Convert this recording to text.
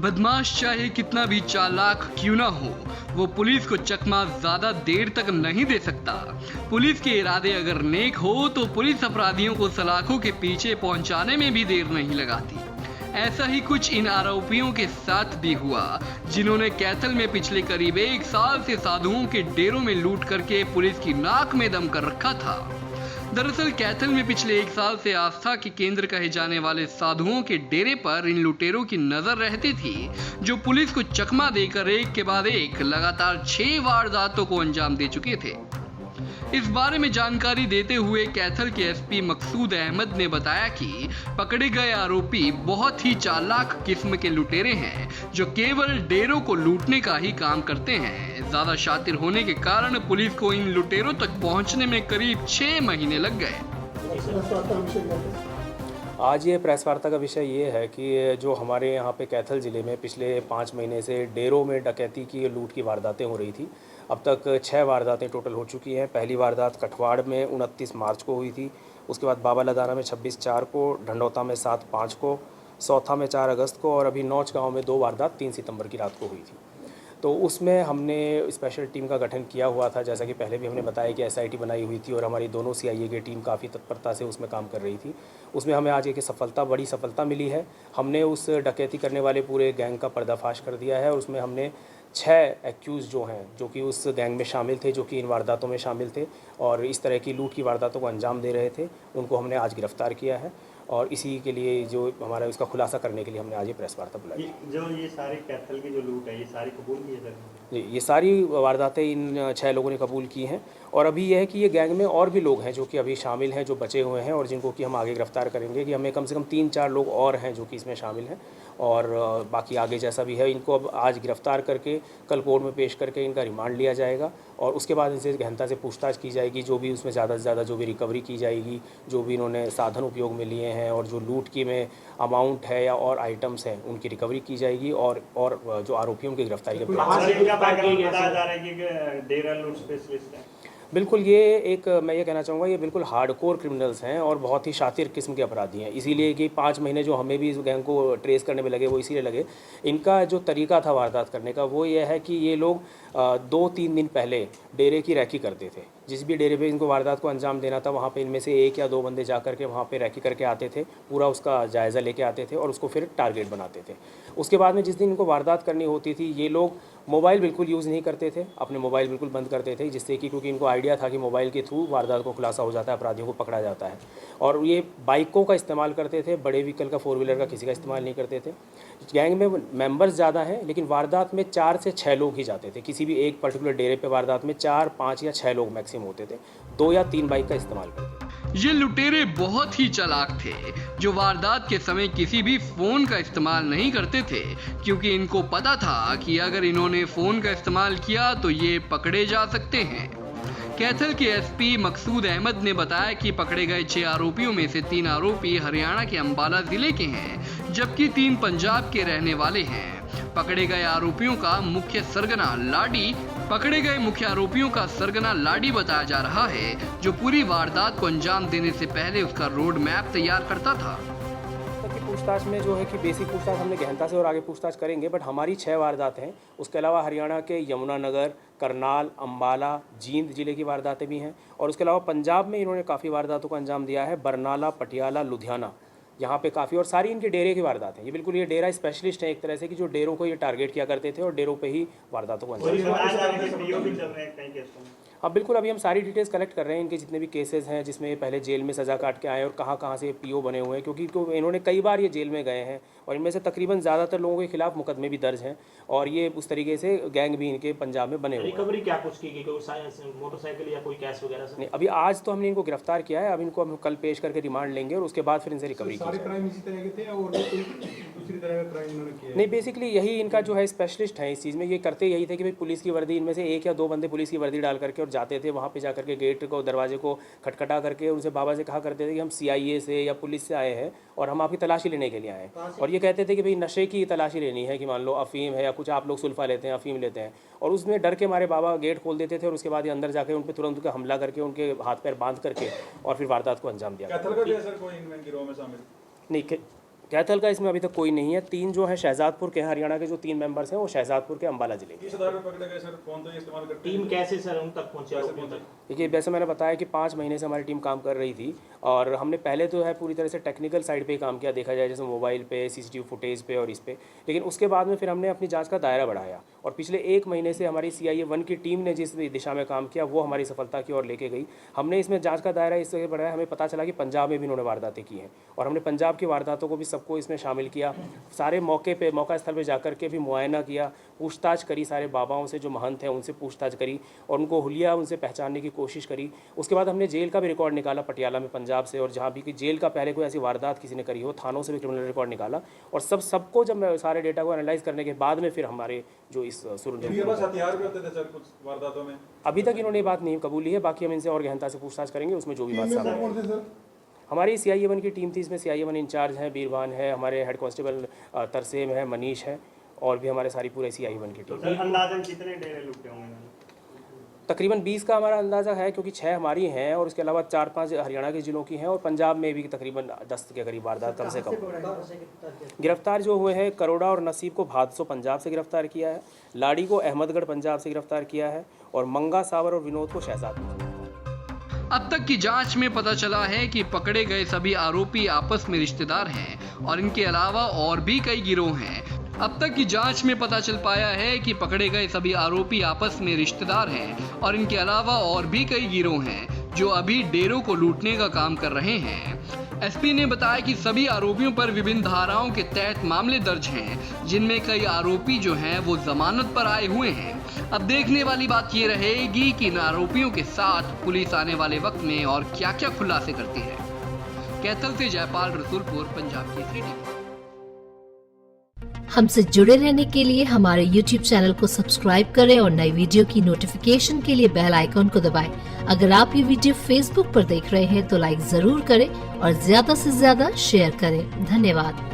बदमाश चाहे कितना भी चालाक क्यों ना हो, वो पुलिस को चकमा ज्यादा देर तक नहीं दे सकता। पुलिस के इरादे अगर नेक हो तो पुलिस अपराधियों को सलाखों के पीछे पहुंचाने में भी देर नहीं लगाती। ऐसा ही कुछ इन आरोपियों के साथ भी हुआ, जिन्होंने कैथल में पिछले करीब 1 साल से साधुओं के डेरों में लूट करके पुलिस की नाक में दम कर रखा था। दरअसल कैथल में पिछले 1 साल से आस्था के केंद्र कहे जाने वाले साधुओं के डेरे पर इन लुटेरों की नजर रहती थी, जो पुलिस को चकमा देकर एक के बाद एक लगातार 6 वारदातों को अंजाम दे चुके थे। इस बारे में जानकारी देते हुए कैथल के एसपी मकसूद अहमद ने बताया कि पकड़े गए आरोपी बहुत ही चालाक किस्म के लुटेरे हैं, जो केवल डेरों को लूटने का ही काम करते हैं। ज्यादा शातिर होने के कारण पुलिस को इन लुटेरों तक पहुंचने में करीब 6 महीने लग गए। आज ये प्रेस वार्ता का विषय ये है कि जो हमारे यहाँ पे कैथल ज़िले में पिछले 5 महीने से डेरों में डकैती की लूट की वारदातें हो रही थी। अब तक 6 वारदातें टोटल हो चुकी हैं। पहली वारदात कठवाड़ में 29 मार्च को हुई थी। उसके बाद बाबा लदाना में 26/4 को, ढंडौता में 7/5 को, सौथा में 4 अगस्त को और अभी नौच गाँव में 2 वारदात 3 सितंबर की रात को हुई थी। तो उसमें हमने स्पेशल टीम का गठन किया हुआ था, जैसा कि पहले भी हमने बताया कि एसआईटी बनाई हुई थी और हमारी दोनों सीआईए की टीम काफ़ी तत्परता से उसमें काम कर रही थी। उसमें हमें आज एक बड़ी सफलता मिली है। हमने उस डकैती करने वाले पूरे गैंग का पर्दाफाश कर दिया है और उसमें हमने 6 एक्यूज़ जो हैं, जो कि उस गैंग में शामिल थे, जो कि इन वारदातों में शामिल थे और इस तरह की लूट की वारदातों को अंजाम दे रहे थे, उनको हमने आज गिरफ्तार किया है। और इसी के लिए जो हमारा इसका खुलासा करने के लिए हमने आज ये प्रेस वार्ता बुलाई। ये सारे कैथल की जो लूट है, ये सारी कबूल की है? जी, ये सारी वारदातें इन 6 लोगों ने कबूल की हैं और अभी यह है कि ये गैंग में और भी लोग हैं जो कि अभी शामिल हैं, जो बचे हुए हैं और जिनको कि हम आगे गिरफ्तार करेंगे। कि हमें कम से कम 3-4 लोग और हैं जो कि इसमें शामिल हैं और बाकी आगे जैसा भी है इनको अब आज गिरफ्तार करके कल कोर्ट में पेश करके इनका रिमांड लिया जाएगा और उसके बाद इनसे गहनता से पूछताछ की जाएगी। जो भी उसमें ज़्यादा से ज़्यादा जो भी रिकवरी की जाएगी, जो भी इन्होंने साधन उपयोग में लिए हैं और जो लूट की में अमाउंट है या और आइटम्स हैं, उनकी रिकवरी की जाएगी और जो आरोपियों की गिरफ्तारी का बिल्कुल ये एक मैं ये कहना चाहूँगा, ये बिल्कुल हार्डकोर क्रिमिनल्स हैं और बहुत ही शातिर किस्म के अपराधी हैं। इसीलिए कि 5 महीने जो हमें भी इस गैंग को ट्रेस करने में लगे वो इसीलिए लगे। इनका जो तरीका था वारदात करने का वो ये है कि ये लोग 2-3 दिन पहले डेरे की रैकी करते थे। जिस भी डेरे पे इनको वारदात को अंजाम देना था वहाँ पे इनमें से 1 या 2 बंदे जा करके वहाँ पे रैकी करके आते थे, पूरा उसका जायज़ा लेके आते थे और उसको फिर टारगेट बनाते थे। उसके बाद में जिस दिन इनको वारदात करनी होती थी, ये लोग मोबाइल बिल्कुल यूज़ नहीं करते थे, अपने मोबाइल बिल्कुल बंद करते थे, जिससे कि क्योंकि इनको आइडिया था कि मोबाइल के थ्रू वारदात को खुलासा हो जाता है, अपराधियों को पकड़ा जाता है। और ये बाइकों का इस्तेमाल करते थे, बड़े व्हीकल का, 4 व्हीलर का किसी का इस्तेमाल नहीं करते थे। गैंग में मेंबर्स ज़्यादा हैं लेकिन वारदात में 4 से 6 लोग ही जाते थे। किसी भी एक पर्टिकुलर डेरे पे वारदात में 4, 5 या 6 लोग मैक्सिमम होते थे। 2 या 3 बाइक का इस्तेमाल करते थे। ये लुटेरे बहुत ही चालाक थे, जो वारदात के समय किसी भी फोन का इस्तेमाल नहीं करते थे, क्योंकि इनको पता था कि अगर इन्होंने फोन का इस्तेमाल किया तो ये पकड़े जा सकते हैं। कैथल के एसपी मकसूद अहमद ने बताया कि पकड़े गए 6 आरोपियों में से 3 आरोपी हरियाणा के अंबाला जिले के हैं, जबकि 3 पंजाब के रहने वाले हैं। पकड़े गए आरोपियों का मुख्य सरगना लाडी बताया जा रहा है, जो पूरी वारदात को अंजाम देने से पहले उसका रोड मैप तैयार करता था। पूछताछ में जो है कि बेसिक पूछताछ हमने गहनता से और आगे पूछताछ करेंगे, बट हमारी 6 वारदात हैं। उसके अलावा हरियाणा के यमुनानगर, करनाल, अंबाला, जींद जिले की वारदातें भी हैं और उसके अलावा पंजाब में इन्होंने काफ़ी वारदातों को अंजाम दिया है। बरनाला, पटियाला, लुधियाना, यहाँ पे काफ़ी, और सारी इनके डेरे की वारदात है। ये बिल्कुल ये डेरा स्पेशलिस्ट है एक तरह से, कि जो डेरों को ये टारगेट किया करते थे और डेरों पे ही वारदातों को अंजाम दिया। हाँ बिल्कुल, अभी हम सारी डिटेल्स कलेक्ट कर रहे हैं, इनके जितने भी केसेस हैं जिसमें ये पहले जेल में सज़ा काट के आए और कहाँ से पीओ बने हुए हैं, क्योंकि इन्होंने कई बार ये जेल में गए हैं और इनमें से तकरीबन ज़्यादातर लोगों के खिलाफ मुकदमे भी दर्ज हैं और ये उस तरीके से गैंग भी इनके पंजाब में बने हुए हैं। रिकवरी क्या कुछ की गई, मोटरसाइकिल या कोई कैश वगैरह से? नहीं, अभी आज तो हमने इनको गिरफ्तार किया है। अब इनको हम कल पेश करके रिमांड लेंगे और उसके बाद फिर इनसे रिकवरी की नहीं, बेसिकली यही इनका जो है स्पेशलिस्ट है इस चीज़ में। ये करते यही थे कि भाई पुलिस की वर्दी, इनमें से 1 या 2 बंदे पुलिस की वर्दी डाल करके और जाते थे वहाँ पे जा करके गेट को, दरवाजे को खटखटा करके उनसे बाबा से कहा करते थे कि हम सीआईए से या पुलिस से आए हैं और हम आपकी तलाशी लेने के लिए आए हैं। और ये कहते थे कि भाई नशे की तलाशी लेनी है, कि मान लो अफीम है या कुछ आप लोग सुल्फा लेते हैं, अफीम लेते हैं, और उसमें डर के मारे बाबा गेट खोल देते थे और उसके बाद ये अंदर जाके उन पर तुरंत उनका हमला करके उनके हाथ पैर बांध करके और फिर वारदात को अंजाम दिया। नहीं, कैथल का इसमें अभी तक कोई नहीं है। 3 जो है शहजादपुर के हैं, हरियाणा के जो 3 मेंबर्स हैं वो शहजादपुर के अंबाला जिले के। किस आधार पर पकड़े गए सर? कौन तो इस्तेमाल करते टीम कैसे सर उन तक पहुंचे, आरोपियों तक? देखिए, वैसे मैंने बताया कि 5 महीने से हमारी टीम काम कर रही थी और हमने पहले तो है पूरी तरह से टेक्निकल साइड पे ही काम किया, देखा जाए जैसे मोबाइल पे, सीसीटीवी फुटेज पे और इस पे। लेकिन उसके बाद में फिर हमने अपनी जांच का दायरा बढ़ाया और पिछले 1 महीने से हमारी CIA 1 की टीम ने जिस दिशा में काम किया वो हमारी सफलता की ओर लेके गई। हमने इसमें जाँच का दायरा इससे बढ़ाया, हमें पता चला कि पंजाब में भी उन्होंने वारदातें की हैं और हमने पंजाब की वारदातों को भी सबको इसमें शामिल किया। सारे मौका स्थल पे जाकर के भी मुआयना किया, पूछताछ करी, सारे बाबाओं से जो महंत हैं उनसे पूछताछ करी और उनको हुलिया उनसे पहचानने की कोशिश करी। उसके बाद हमने जेल का भी रिकॉर्ड निकाला पटियाला में, पंजाब से, और जहाँ भी कि जेल का पहले कोई ऐसी वारदात किसी ने करी हो, थानों से भी क्रिमिनल रिकॉर्ड निकाला और सबको जब सारे डेटा को एनालाइज करने के बाद में फिर हमारे जो इस हथियार भी होते थे सर कुछ वारदातों में? अभी तक इन्होंने ये बात नहीं कबूली है, बाकी हम इनसे और गहनता से पूछताछ करेंगे, उसमें जो भी बात सामने। हमारी CIA 1 की टीम थी, इसमें CIA 1 इंचार्ज हैं बीरबान है, हमारे हेड कांस्टेबल तरसेम है, मनीष है और भी हमारे सारी पूरे CIA 1 की टीम। सर अंदाजन कितने डेरे लूटे होंगे? तकरीबन 20 का हमारा अंदाज़ा है, क्योंकि 6 हमारी हैं और उसके अलावा 4-5 हरियाणा के ज़िलों की हैं और पंजाब में भी तकरीबन 10 के करीब वारदात कम से कम। गिरफ्तार जो हुए हैं, करोड़ा और नसीब को भादसों पंजाब से गिरफ्तार किया है, लाड़ी को अहमदगढ़ पंजाब से गिरफ्तार किया है और मंगा, सावर और विनोद को शहजादपुर। अब तक की जांच में पता चला है कि पकड़े गए सभी आरोपी आपस में रिश्तेदार हैं और इनके अलावा और भी कई गिरोह हैं। अब तक की जांच में पता चल पाया है कि पकड़े गए सभी आरोपी आपस में रिश्तेदार हैं और इनके अलावा और भी कई गिरोह हैं जो अभी डेरों को लूटने का काम कर रहे हैं। SP ने बताया कि सभी आरोपियों पर विभिन्न धाराओं के तहत मामले दर्ज हैं, जिनमें कई आरोपी जो हैं वो जमानत पर आए हुए हैं। अब देखने वाली बात ये रहेगी कि इन आरोपियों के साथ पुलिस आने वाले वक्त में और क्या क्या खुलासे करती है। कैथल से जयपाल रसूलपुर, पंजाब केसरी टीवी। हमसे जुड़े रहने के लिए हमारे YouTube चैनल को सब्सक्राइब करें और नई वीडियो की नोटिफिकेशन के लिए बेल आइकॉन को दबाएं। अगर आप ये वीडियो Facebook पर देख रहे हैं तो लाइक जरूर करें और ज्यादा से ज्यादा शेयर करें। धन्यवाद।